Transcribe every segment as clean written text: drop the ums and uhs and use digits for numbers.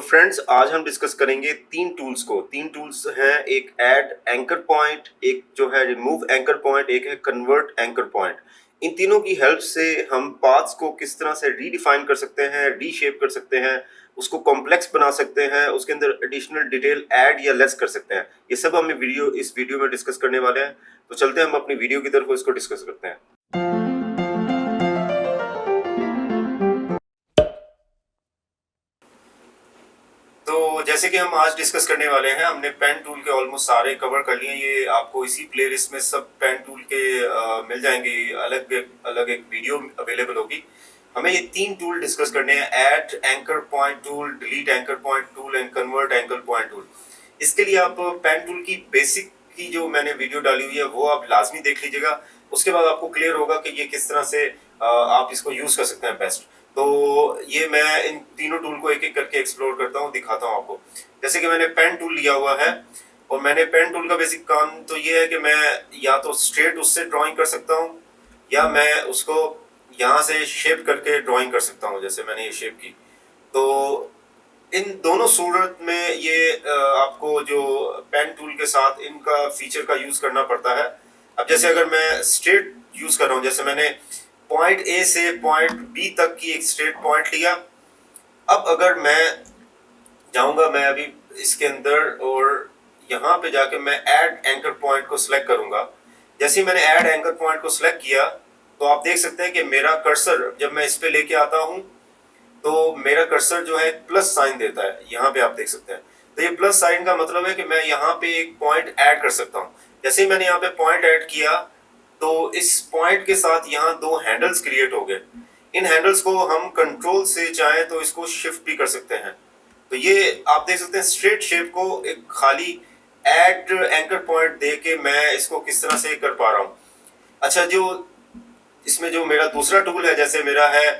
Friends आज हम discuss करेंगे तीन टूल्स हैं। एक ऐड एंकर पॉइंट, एक जो है रिमूव एंकर पॉइंट, एक है कन्वर्ट एंकर पॉइंट। इन तीनों की हेल्प से हम पाथ्स को किस तरह से रीडिफाइन कर सकते हैं, रीशेप कर सकते हैं, उसको कॉम्प्लेक्स बना सकते हैं, उसके अंदर एडिशनल डिटेल ऐड या लेस कर सकते हैं। ये सब हम इस वीडियो में डिस्कस करने वाले हैं। तो चलते हैं हम अपनी वीडियो की तरफ, इसको डिस्कस करते हैं। तो जैसे कि हम आज डिस्कस करने वाले हैं, हमने पेन टूल के ऑलमोस्ट सारे कवर कर लिए। ये आपको इसी प्लेलिस्ट में सब पेन टूल के मिल जाएंगे। अलग अलग एक वीडियो अवेलेबल होगी। हमें ये तीन टूल डिस्कस करने हैं: add anchor point tool, delete anchor point tool and convert anchor point tool. इसके लिए आप पेन टूल की बेसिक की जो मैंने वीडियो डाली हुई है वो आप लाजमी देख लीजिएगा। उसके बाद आपको क्लियर होगा कि ये किस तरह से आप इसको यूज कर सकते हैं बेस्ट। तो ये मैं इन तीनों टूल को एक एक करके एक्सप्लोर करता हूँ, दिखाता हूँ आपको। जैसे कि मैंने पेन टूल लिया हुआ है, और मैंने पेन टूल का बेसिक काम तो ये है कि मैं या तो स्ट्रेट उससे ड्राइंग कर सकता हूँ, या मैं उसको यहाँ से शेप करके ड्राइंग कर सकता हूँ, जैसे मैंने ये शेप की। तो इन दोनों सूरत में ये आपको जो पेन टूल के साथ इनका फीचर का यूज करना पड़ता है। अब जैसे अगर मैं स्ट्रेट यूज कर रहा हूँ, जैसे मैंने पॉइंट ए से पॉइंट बी तक की एक स्ट्रेट पॉइंट लिया। अब अगर मैं जाऊंगा, मैं अभी इसके अंदर, और यहाँ पे जाके मैं ऐड एंकर पॉइंट को सिलेक्ट करूंगा। जैसे ही मैंने ऐड एंकर पॉइंट को सिलेक्ट किया, तो आप देख सकते हैं कि मेरा कर्सर जब मैं इस पे लेके आता हूँ तो मेरा कर्सर जो है प्लस साइन देता है। यहाँ पे आप देख सकते हैं। तो ये प्लस साइन का मतलब है कि मैं यहाँ पे एक पॉइंट ऐड कर सकता हूँ। जैसे ही मैंने यहाँ पे पॉइंट ऐड किया, तो इस पॉइंट के साथ यहाँ दो हैंडल्स क्रिएट हो गए। इन हैंडल्स को हम कंट्रोल से चाहें तो इसको शिफ्ट भी कर सकते हैं। तो ये आप देख सकते हैं, स्ट्रेट शेप को एक खाली ऐड एंकर पॉइंट दे के मैं इसको किस तरह से कर पा रहा हूँ। अच्छा, जो इसमें जो मेरा दूसरा टूल है, जैसे मेरा है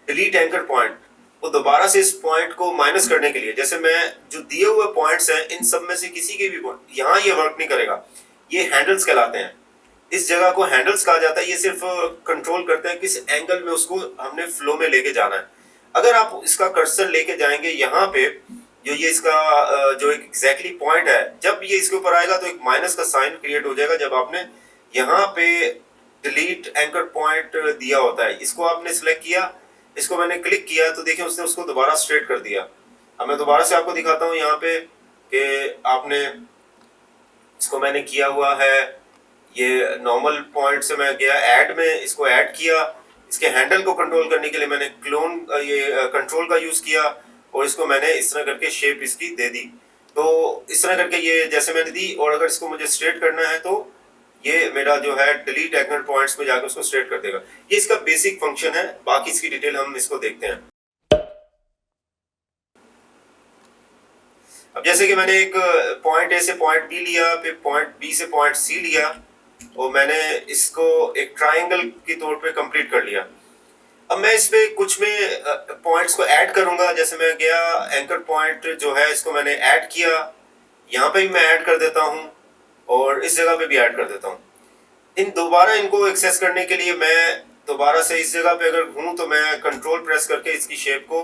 डिलीट एंकर पॉइंट, वो दोबारा से इस पॉइंट को माइनस करने के लिए, जैसे मैं जो दिए हुए पॉइंट्स हैं इन सब में से किसी के भी पॉइंट, यहाँ ये वर्क नहीं करेगा। ये हैंडल्स कहलाते हैं। इस जगह को हैंडल्स कहा जाता है। ये सिर्फ कंट्रोल करते हैं किस एंगल में उसको हमने फ्लो में लेके जाना है। अगर आप इसका कर्सर लेके जाएंगे यहाँ पे, जो ये इसका जो एक एग्जैक्टली पॉइंट है, जब ये इसके ऊपर आएगा तो एक माइनस का साइन क्रिएट हो जाएगा। जब आपने यहाँ पे डिलीट एंकर पॉइंट दिया होता है, इसको आपने सिलेक्ट किया, इसको मैंने क्लिक किया, तो देखिए उसने उसको दोबारा स्ट्रेट कर दिया। अब मैं दोबारा से आपको दिखाता हूँ यहाँ पे कि आपने इसको मैंने किया हुआ है। ये नॉर्मल पॉइंट से मैं गया ऐड में, इसको ऐड किया। इसके हैंडल को कंट्रोल करने के लिए मैंने क्लोन ये कंट्रोल का यूज किया, और इसको मैंने इस तरह करके शेप इसकी दे दी। तो इस तरह करके ये जैसे मैंने दी, और अगर इसको मुझे स्ट्रेट करना है तो ये मेरा जो है डिलीट एंकर पॉइंट्स में जाकर उसको स्ट्रेट कर देगा। ये इसका बेसिक फंक्शन है। बाकी इसकी डिटेल हम इसको देखते हैं। अब जैसे कि मैंने एक पॉइंट ए से पॉइंट बी लिया, फिर पॉइंट बी से पॉइंट सी लिया, और मैंने इसको एक ट्राइंगल के तौर पे कंप्लीट कर लिया। अब मैं इसमें कुछ में पॉइंट्स को ऐड करूंगा। जैसे मैं गया, एंकर पॉइंट जो है इसको मैंने ऐड किया, यहाँ पे भी मैं ऐड कर देता हूँ, और इस जगह पे भी ऐड कर देता हूँ। इन दोबारा इनको एक्सेस करने के लिए मैं दोबारा से इस जगह पे अगर हूँ तो मैं कंट्रोल प्रेस करके इसकी शेप को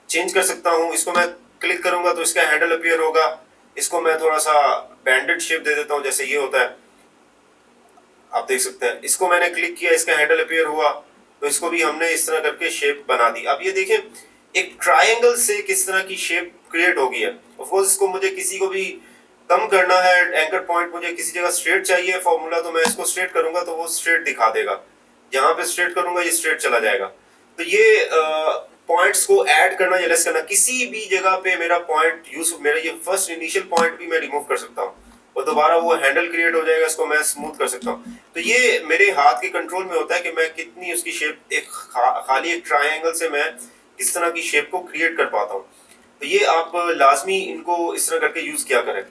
चेंज कर सकता हूँ। इसको मैं क्लिक करूंगा तो इसका हैंडल अपीयर होगा। इसको मैं थोड़ा सा बैंडेड शेप दे देता हूँ, जैसे ये होता है, आप देख सकते हैं। इसको मैंने क्लिक किया, इसका हैंडल अपीयर हुआ, तो इसको भी हमने इस तरह करके शेप बना दी। अब ये देखें, एक ट्राइंगल से किस तरह की शेप क्रिएट हो गई है। ऑफ कोर्स इसको मुझे किसी को भी कम करना है, एंकर पॉइंट मुझे किसी जगह स्ट्रेट चाहिए फॉर्मूला, तो मैं इसको स्ट्रेट करूंगा तो वो स्ट्रेट दिखा देगा। जहां पे स्ट्रेट करूंगा ये स्ट्रेट चला जाएगा। तो ये पॉइंट्स को ऐड करना या लेस करना, किसी भी जगह पे मेरा पॉइंट यूज, मेरा ये फर्स्ट इनिशियल पॉइंट भी मैं रिमूव कर सकता हूँ, और दोबारा वो हैंडल क्रिएट हो जाएगा। इसको मैं स्मूथ कर सकता हूँ। तो ये मेरे हाथ के कंट्रोल में होता है कि मैं कितनी उसकी शेप, एक खाली एक ट्राइंगल से मैं किस तरह की शेप को क्रिएट कर पाता हूँ। तो ये आप लाजमी इनको इस तरह करके यूज किया करें।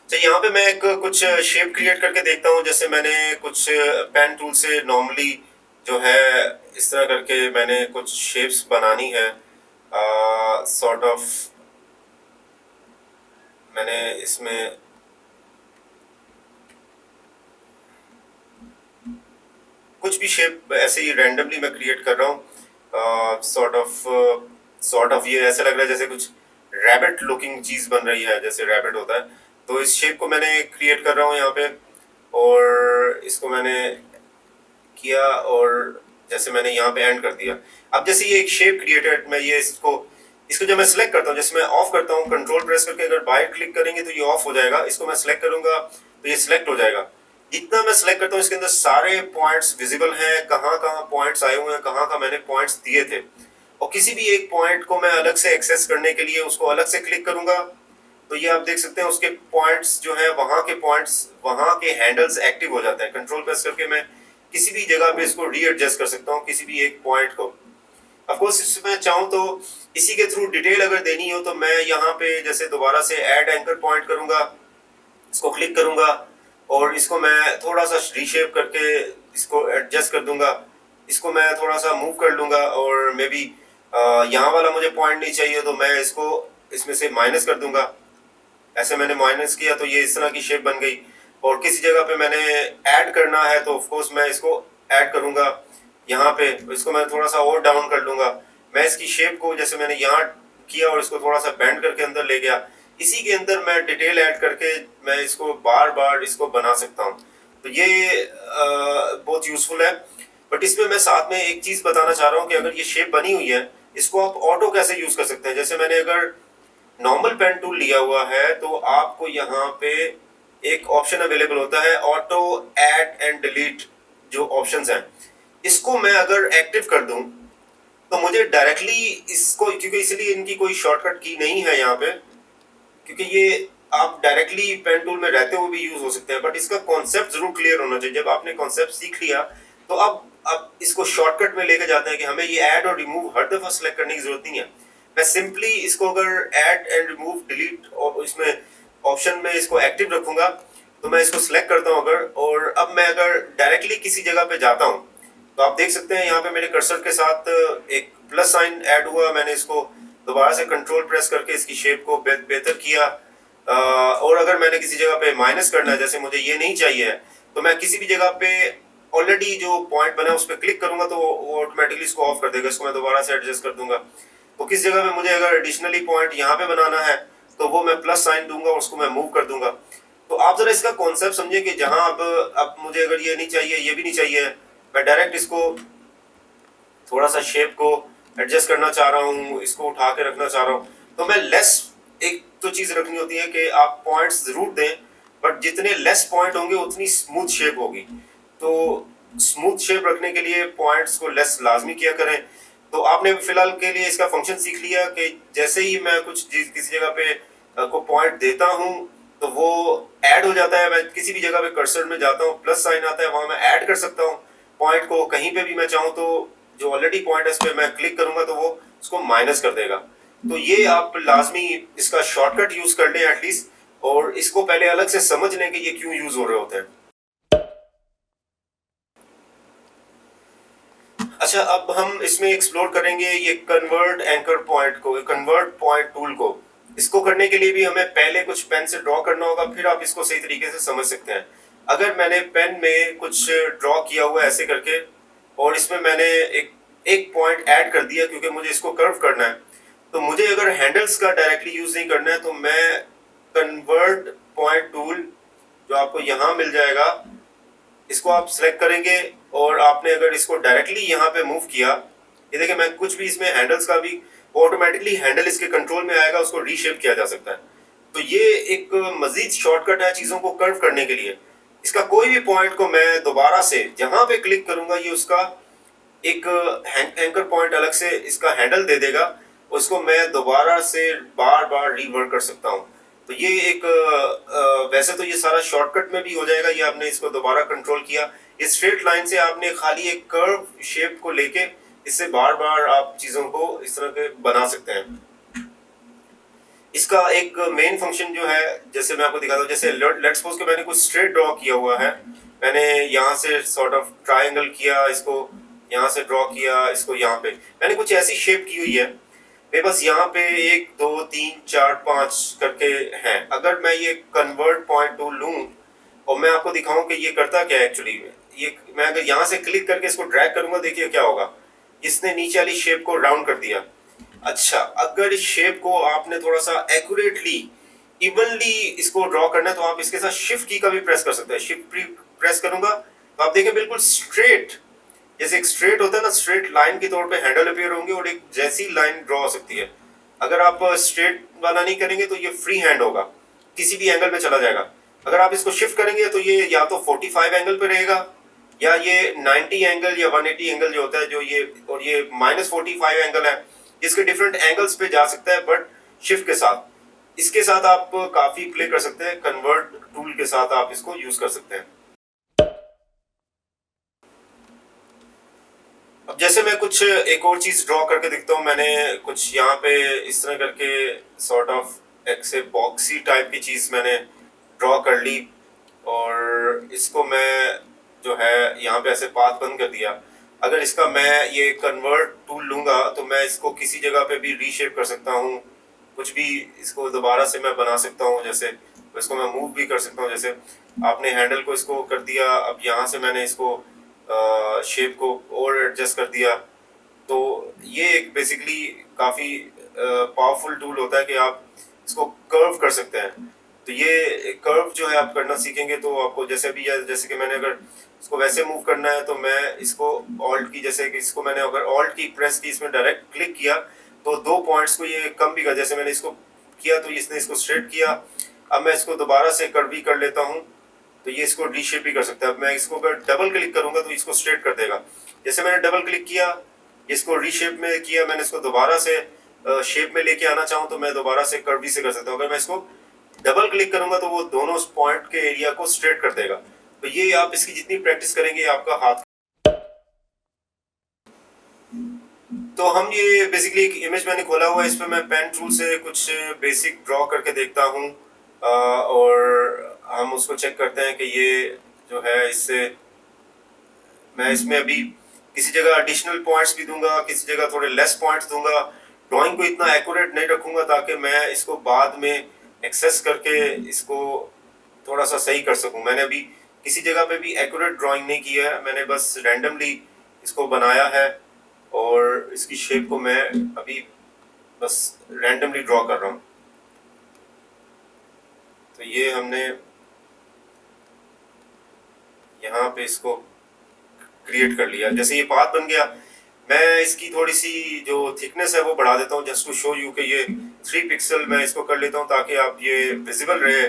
तो यहाँ पे मैं एक कुछ शेप क्रिएट करके देखता हूँ। जैसे मैंने कुछ पेन टूल से नॉर्मली जो है इस तरह करके मैंने कुछ शेप्स बनानी है। सॉर्ट ऑफ मैंने इसमें कुछ भी शेप ऐसे ही रैंडमली मैं क्रिएट कर रहा हूँ। सॉर्ट ऑफ ये ऐसा लग रहा है जैसे कुछ रैबिट लुकिंग चीज बन रही है, जैसे रैबिट होता है। तो इस शेप को मैंने क्रिएट कर रहा हूँ यहाँ पे, और इसको मैंने किया, और जैसे मैंने यहाँ पे एंड कर दिया। अब जैसे ये एक शेप क्रिएटेड, मैं ये इसको इसको जब मैं सिलेक्ट करता हूँ, जैसे मैं ऑफ करता हूँ कंट्रोल प्रेस करके, अगर बाहर क्लिक करेंगे तो ये ऑफ हो जाएगा। इसको मैं सिलेक्ट करूंगा तो ये सिलेक्ट हो जाएगा। जितना मैं सिलेक्ट करता हूँ इसके अंदर सारे पॉइंट्स विजिबल हैं, कहाँ कहाँ पॉइंट्स आए हुए हैं, कहाँ कहाँ मैंने पॉइंट्स दिए थे। और किसी भी एक पॉइंट को मैं अलग से एक्सेस करने के लिए उसको अलग से क्लिक करूंगा तो ये आप देख सकते हैं उसके पॉइंट्स जो है, वहां के पॉइंट्स, वहां के हैंडल्स एक्टिव हो जाते हैं। कंट्रोल प्रेस करके मैं किसी भी जगह पे इसको रीएडजस्ट कर सकता हूँ, किसी भी एक पॉइंट को। ऑफ कोर्स इसमें चाहूँ तो इसी के थ्रू डिटेल अगर देनी हो तो मैं यहाँ पे जैसे दोबारा से ऐड एंकर पॉइंट करूंगा, इसको क्लिक करूंगा और इसको मैं थोड़ा सा रीशेप करके इसको एडजस्ट कर दूंगा। इसको मैं थोड़ा सा मूव कर लूंगा, और मे बी यहाँ वाला मुझे पॉइंट नहीं चाहिए तो मैं इसको इसमें से माइनस कर दूंगा। ऐसे मैंने माइनस किया तो ये इस तरह की शेप बन गई। और किसी जगह पे मैंने ऐड करना है तो ऑफ कोर्स मैं इसको ऐड करूंगा यहाँ पे, इसको मैं थोड़ा सा और डाउन कर लूंगा। मैं इसकी शेप को जैसे मैंने यहाँ किया और इसको थोड़ा सा बेंड करके अंदर ले गया, इसी के अंदर मैं डिटेल ऐड करके मैं इसको बार बार इसको बना सकता हूँ। तो ये बहुत यूजफुल है। बट इसमें मैं साथ में एक चीज बताना चाह रहा हूँ कि अगर ये शेप बनी हुई है, इसको आप ऑटो कैसे यूज कर सकते हैं। जैसे मैंने अगर नॉर्मल पेन टूल लिया हुआ है तो आपको यहाँ पे एक ऑप्शन अवेलेबल होता है ऑटो ऐड एंड डिलीट, जो ऑप्शंस हैं, इसको मैं अगर एक्टिव कर दूं तो मुझे डायरेक्टली इसको, क्योंकि इसलिए इनकी कोई शॉर्टकट की नहीं है यहाँ पे, क्योंकि ये आप डायरेक्टली पेन टूल में रहते हुए भी यूज हो सकते हैं। बट इसका कॉन्सेप्ट जरूर क्लियर होना चाहिए। जब आपने कॉन्सेप्ट सीख लिया तो अब इसको शॉर्टकट में लेके जाते हैं कि हमें ये ऐड और रिमूव हर दफा सेलेक्ट करने की जरूरत नहीं है। मैं सिंपली इसको अगर ऐड एंड रिमूव डिलीट और इसमें ऑप्शन में इसको एक्टिव रखूंगा तो मैं इसको सिलेक्ट करता हूँ अगर, और अब मैं अगर डायरेक्टली किसी जगह पे जाता हूँ तो आप देख सकते हैं यहाँ पे मेरे कर्सर के साथ एक प्लस साइन ऐड हुआ। मैंने इसको दोबारा से कंट्रोल प्रेस करके इसकी शेप को बेहतर किया। और अगर मैंने किसी जगह पे माइनस करना है, जैसे मुझे ये नहीं चाहिए है, तो मैं किसी भी जगह पे ऑलरेडी जो पॉइंट बना है उस पर क्लिक करूंगा तो वो ऑटोमेटिकली इसको ऑफ कर देगा। इसको मैं दोबारा से एडजस्ट कर दूंगा। तो किस जगह पे मुझे अगर एडिशनली पॉइंट यहाँ पे बनाना है तो वो मैं प्लस साइन दूंगा और उसको मैं मूव कर दूंगा। तो आप जरा इसका कॉन्सेप्ट समझिए कि जहां अब मुझे अगर ये नहीं चाहिए, ये भी नहीं चाहिए, मैं डायरेक्ट इसको थोड़ा सा शेप को एडजस्ट करना चाह रहा हूँ, इसको उठा के रखना चाह रहा हूँ, तो मैं लेस, एक तो चीज रखनी होती है कि आप पॉइंट्स जरूर दें, बट जितने लेस पॉइंट होंगे उतनी स्मूथ शेप होगी। तो स्मूथ शेप रखने के लिए पॉइंट्स को लेस लाजमी किया करें। तो आपने फिलहाल के लिए इसका फंक्शन सीख लिया कि जैसे ही मैं कुछ किसी जगह पे को पॉइंट देता हूँ तो वो ऐड हो जाता है। मैं किसी भी जगह पे कर्सर में जाता हूँ, प्लस साइन आता है, वहां मैं ऐड कर सकता हूँ पॉइंट को। कहीं पे भी मैं चाहूँ तो जो ऑलरेडी पॉइंट है इस पे मैं क्लिक करूंगा तो वो उसको माइनस कर देगा। तो ये आप लाजमी इसका शॉर्टकट यूज कर लें एटलीस्ट, और इसको पहले अलग से समझ लें कि ये क्यों यूज हो रहे होते हैं। अच्छा, अब हम इसमें एक्सप्लोर करेंगे ये कन्वर्ट एंकर पॉइंट को, कन्वर्ट पॉइंट टूल को। इसको करने के लिए भी हमें पहले कुछ पेन से ड्रॉ करना होगा, फिर आप इसको सही तरीके से समझ सकते हैं। अगर मैंने पेन में कुछ ड्रॉ किया हुआ है ऐसे करके, और इसमें मैंने एक एक पॉइंट ऐड कर दिया क्योंकि मुझे इसको कर्व करना है, तो मुझे अगर हैंडल्स का डायरेक्टली यूज नहीं करना है तो मैं कन्वर्ट पॉइंट टूल जो आपको यहाँ मिल जाएगा, इसको आप सिलेक्ट करेंगे और आपने अगर इसको डायरेक्टली यहाँ पे मूव किया, ये देखिए मैं कुछ भी इसमें हैंडल्स का भी ऑटोमेटिकली हैंडल इसके कंट्रोल में आएगा, उसको रीशेप किया जा सकता है। तो ये एक मजीद शॉर्टकट है चीजों को कर्व करने के लिए। इसका कोई भी पॉइंट को मैं दोबारा से जहां पे क्लिक करूंगा ये उसका एक एंकर पॉइंट अलग से इसका हैंडल दे देगा, उसको मैं दोबारा से बार बार रीवर्क कर सकता हूँ। तो ये एक वैसे तो ये सारा शॉर्टकट में भी हो जाएगा। ये आपने इसको दोबारा कंट्रोल किया, इस स्ट्रेट लाइन से आपने खाली एक कर्व शेप को लेके इससे बार बार आप चीजों को इस तरह के बना सकते हैं। इसका एक मेन फंक्शन जो है, जैसे मैं आपको दिखाता हूँ, जैसे लेट्स सपोज कि मैंने कुछ स्ट्रेट ड्रॉ किया हुआ है, मैंने यहाँ से सॉर्ट ऑफ ट्राइंगल किया, इसको यहाँ से ड्रॉ किया, इसको यहाँ पे मैंने कुछ ऐसी शेप की हुई है। मेरे पास यहाँ पे 1 2 3 4 5 करके हैं। अगर मैं ये कन्वर्ट पॉइंट टूल लूँ और मैं आपको दिखाऊं कि ये करता क्या है एक्चुअली, ये मैं अगर यहाँ से क्लिक करके इसको ड्रैग करूंगा, देखिए क्या होगा। इसने नीचे वाली शेप को राउंड कर दिया। अच्छा, अगर इस शेप को आपने थोड़ा सा एक्यूरेटली इवनली इसको ड्रॉ करना है तो आप इसके साथ शिफ्ट की का भी प्रेस कर सकते हैं। शिफ्ट प्रेस करूंगा तो आप देखें बिल्कुल स्ट्रेट, जैसे एक स्ट्रेट होता है ना, स्ट्रेट लाइन के तौर पे हैंडल अपीयर होंगे और एक जैसी लाइन ड्रॉ हो सकती है। अगर आप स्ट्रेट वाला नहीं करेंगे तो ये फ्री हैंड होगा, किसी भी एंगल पे चला जाएगा। अगर आप इसको शिफ्ट करेंगे तो ये या तो 45 एंगल पे रहेगा, या ये 90 एंगल या 180 एंगल जो होता है, जो ये और ये -45 एंगल है, इसके डिफरेंट एंगल्स पे जा सकता है। बट शिफ्ट के साथ, इसके साथ आप काफी प्ले कर सकते हैं। कन्वर्ट टूल के साथ आप इसको यूज कर सकते हैं। अब जैसे मैं कुछ एक और चीज ड्रॉ करके दिखता हूँ। मैंने कुछ यहाँ पे इस तरह करके सॉर्ट ऑफ एक से बॉक्सी टाइप की चीज मैंने ड्रॉ कर ली, और इसको मैं जो है यहाँ पे ऐसे पाथ बंद कर दिया। अगर इसका मैं ये कन्वर्ट टूल लूंगा तो मैं इसको किसी जगह पे भी रीशेप कर सकता हूँ, कुछ भी इसको दोबारा से मैं बना सकता हूँ। जैसे इसको मैं मूव भी कर सकता हूँ, जैसे आपने हैंडल को इसको कर दिया, अब यहाँ से मैंने इसको शेप को और एडजस्ट कर दिया। तो ये एक बेसिकली काफ़ी पावरफुल टूल होता है कि आप इसको कर्व कर सकते हैं। तो ये कर्व जो है आप करना सीखेंगे तो आपको जैसे भी, जैसे कि मैंने अगर इसको वैसे मूव करना है तो मैं इसको ऑल्ट की, जैसे कि इसको मैंने अगर ऑल्ट की प्रेस की, इसमें डायरेक्ट क्लिक किया तो 2 पॉइंट्स को ये कम भी कर, जैसे मैंने इसको किया तो इसने इसको स्ट्रेट किया। अब मैं इसको दोबारा से कर्व भी कर लेता हूँ तो ये इसको डी शेप भी कर सकता है। अब मैं इसको अगर डबल क्लिक करूंगा तो इसको स्ट्रेट कर देगा। जैसे मैंने डबल क्लिक किया, इसको रीशेप में किया, मैंने इसको दोबारा से शेप में लेके आना चाहूँ तो मैं दोबारा से कर्व भी से कर सकता हूँ। अगर मैं इसको डबल क्लिक करूंगा तो वो दोनों पॉइंट के एरिया को स्ट्रेट कर देगा। तो ये आप इसकी जितनी प्रैक्टिस करेंगे आपका हाथ। तो हम ये बेसिकली एक इमेज मैंने खोला हुआ है, इस पर मैं पेन टूल से कुछ बेसिक ड्रॉ करके देखता हूँ, और हम उसको चेक करते हैं कि ये जो है, इससे मैं इसमें अभी किसी जगह एडिशनल पॉइंट्स भी दूंगा, किसी जगह थोड़े लेस पॉइंट्स दूंगा। ड्राइंग को इतना एक्यूरेट नहीं रखूंगा ताकि मैं इसको बाद में एक्सेस करके इसको थोड़ा सा सही कर सकूं। मैंने अभी किसी जगह पे भी एक्यूरेट ड्राइंग नहीं किया है, मैंने बस रैंडमली इसको बनाया है और इसकी शेप को मैं अभी बस रैंडमली ड्रॉ कर रहा हूँ। तो ये हमने यहाँ पे इसको क्रिएट कर लिया। जैसे ये पाथ बन गया, मैं इसकी थोड़ी सी जो थिकनेस है वो बढ़ा देता हूँ जस्ट टू शो यू कि ये 3 पिक्सल मैं इसको कर लेता हूँ ताकि आप ये विजिबल रहे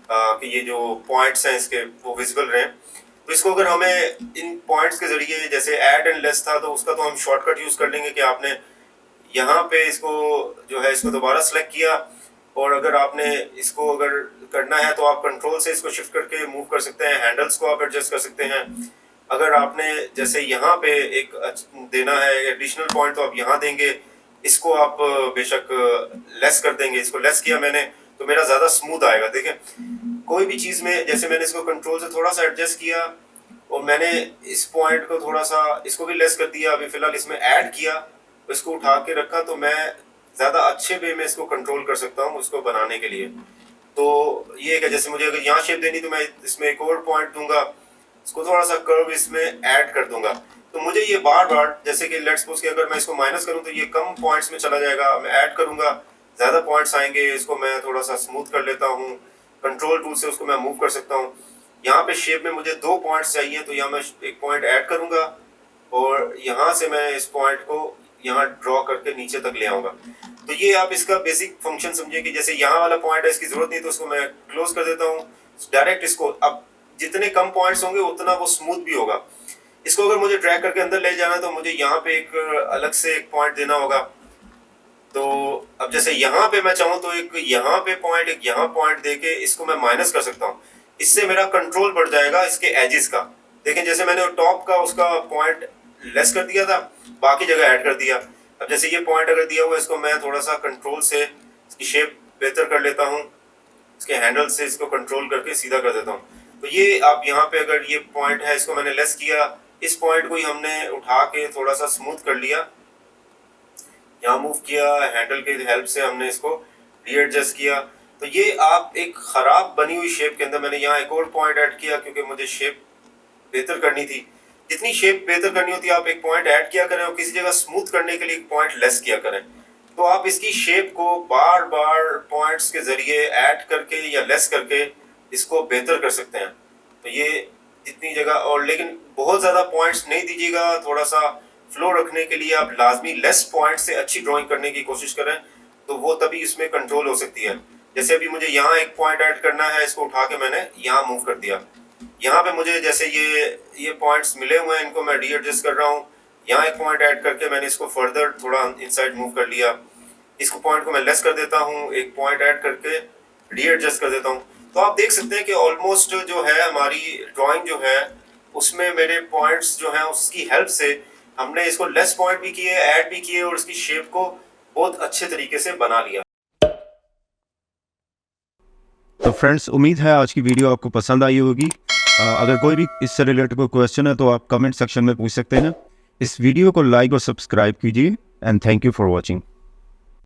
कि ये जो पॉइंट्स हैं इसके वो विजिबल रहे। तो इसको अगर हमें इन पॉइंट्स के जरिए, जैसे ऐड एंड लेस था तो उसका तो हम शॉर्टकट यूज कर लेंगे कि आपने यहाँ पे इसको जो है इसको दोबारा सेलेक्ट किया, और अगर आपने इसको अगर करना है तो आप कंट्रोल से इसको शिफ्ट करके मूव कर सकते हैं। हैंडल्स को आप एडजस्ट कर सकते हैं। अगर आपने जैसे यहाँ पे एक देना है एडिशनल पॉइंट तो आप यहाँ देंगे, इसको आप बेशक लेस कर देंगे। इसको लेस किया मैंने तो मेरा ज्यादा स्मूथ आएगा। देखें कोई भी चीज में, जैसे मैंने इसको कंट्रोल से थोड़ा सा एडजस्ट किया और मैंने इस पॉइंट को थोड़ा सा इसको भी लेस कर दिया, अभी फिलहाल इसमें ऐड किया, इसको उठा के रखा, तो मैं ज्यादा अच्छे वे में इसको कंट्रोल कर सकता हूँ उसको बनाने के लिए। तो ये है, जैसे मुझे अगर यहाँ शेप देनी तो मैं इसमें एक और पॉइंट दूंगा, इसको थोड़ा सा कर्व इसमें ऐड कर दूंगा। तो मुझे ये बार बार, जैसे कि लेट्स सपोज कि अगर मैं इसको माइनस करूं तो ये कम पॉइंट्स में चला जाएगा, मैं ऐड करूंगा ज्यादा पॉइंट्स आएंगे। इसको मैं थोड़ा सा स्मूथ कर लेता हूँ, कंट्रोल टूल से उसको मैं मूव कर सकता हूँ। यहाँ पे शेप में मुझे 2 पॉइंट्स चाहिए तो यहाँ मैं एक पॉइंट ऐड करूंगा और यहाँ से मैं इस पॉइंट को यहाँ ड्रॉ करके नीचे तक ले आऊंगा। तो ये आप इसका बेसिक फंक्शन समझिए कि जैसे यहाँ वाला पॉइंट है, इसकी जरूरत नहीं तो उसको मैं क्लोज कर देता हूँ डायरेक्ट। इसको अब जितने कम पॉइंट्स होंगे उतना वो स्मूथ भी होगा। इसको अगर मुझे ड्रैग करके अंदर ले जाना है तो मुझे यहाँ पे एक अलग से एक पॉइंट देना होगा। तो अब जैसे यहाँ पे मैं चाहूँ तो एक यहाँ पे पॉइंट, एक यहाँ पॉइंट देके इसको मैं माइनस कर सकता हूँ। इससे मेरा कंट्रोल बढ़ जाएगा इसके एजेस का। देखें जैसे मैंने टॉप का उसका पॉइंट लेस कर दिया था, बाकी जगह ऐड कर दिया। अब जैसे ये पॉइंट अगर दिया हुआ है, इसको मैं थोड़ा सा कंट्रोल से इसकी शेप बेहतर कर लेता हूँ, इसके हैंडल से इसको कंट्रोल करके सीधा कर देता हूँ। तो ये आप यहाँ पे अगर ये पॉइंट है इसको मैंने लेस किया, इस पॉइंट को ही हमने उठा के थोड़ा सा स्मूथ कर लिया, यहाँ मूव किया, हैंडल के हेल्प से हमने इसको रीएडजस्ट किया। तो ये आप एक खराब बनी हुई शेप के अंदर, मैंने यहाँ एक और पॉइंट ऐड किया क्योंकि मुझे शेप बेहतर करनी थी। जितनी शेप बेहतर करनी होती है आप एक पॉइंट ऐड किया करें और किसी जगह स्मूथ करने के लिए एक पॉइंट लेस किया करें। तो आप इसकी शेप को बार बार पॉइंट्स के जरिए ऐड करके या लेस करके इसको बेहतर कर सकते हैं। तो ये जितनी जगह, और लेकिन बहुत ज़्यादा पॉइंट्स नहीं दीजिएगा, थोड़ा सा फ्लो रखने के लिए आप लाजमी लेस पॉइंट से अच्छी ड्राइंग करने की कोशिश करें, तो वो तभी इसमें कंट्रोल हो सकती है। जैसे अभी मुझे यहाँ एक पॉइंट ऐड करना है, इसको उठा के मैंने यहाँ मूव कर दिया। यहाँ पे मुझे जैसे ये पॉइंट्स मिले हुए हैं, इनको मैं रीएडजस्ट कर रहा हूँ। यहाँ एक पॉइंट ऐड करके मैंने इसको फर्दर थोड़ा इनसाइड मूव कर लिया। इसको पॉइंट को मैं लेस कर देता हूँ, एक पॉइंट ऐड करके रीएडजस्ट कर देता हूँ। तो आप देख सकते हैं कि ऑलमोस्ट जो है हमारी ड्राइंग जो है उसमें मेरे पॉइंट्स जो हैं उसकी हेल्प से हमने इसको लेस पॉइंट भी किए, ऐड भी किए और इसकी शेप को बहुत अच्छे तरीके से बना लिया। तो फ्रेंड्स, उम्मीद है आज की वीडियो आपको पसंद आई होगी। अगर कोई भी इससे रिलेटेड कोई क्वेश्चन है तो आप कमेंट सेक्शन में पूछ सकते हैं। इस वीडियो को लाइक और सब्सक्राइब कीजिए and thank you for watching.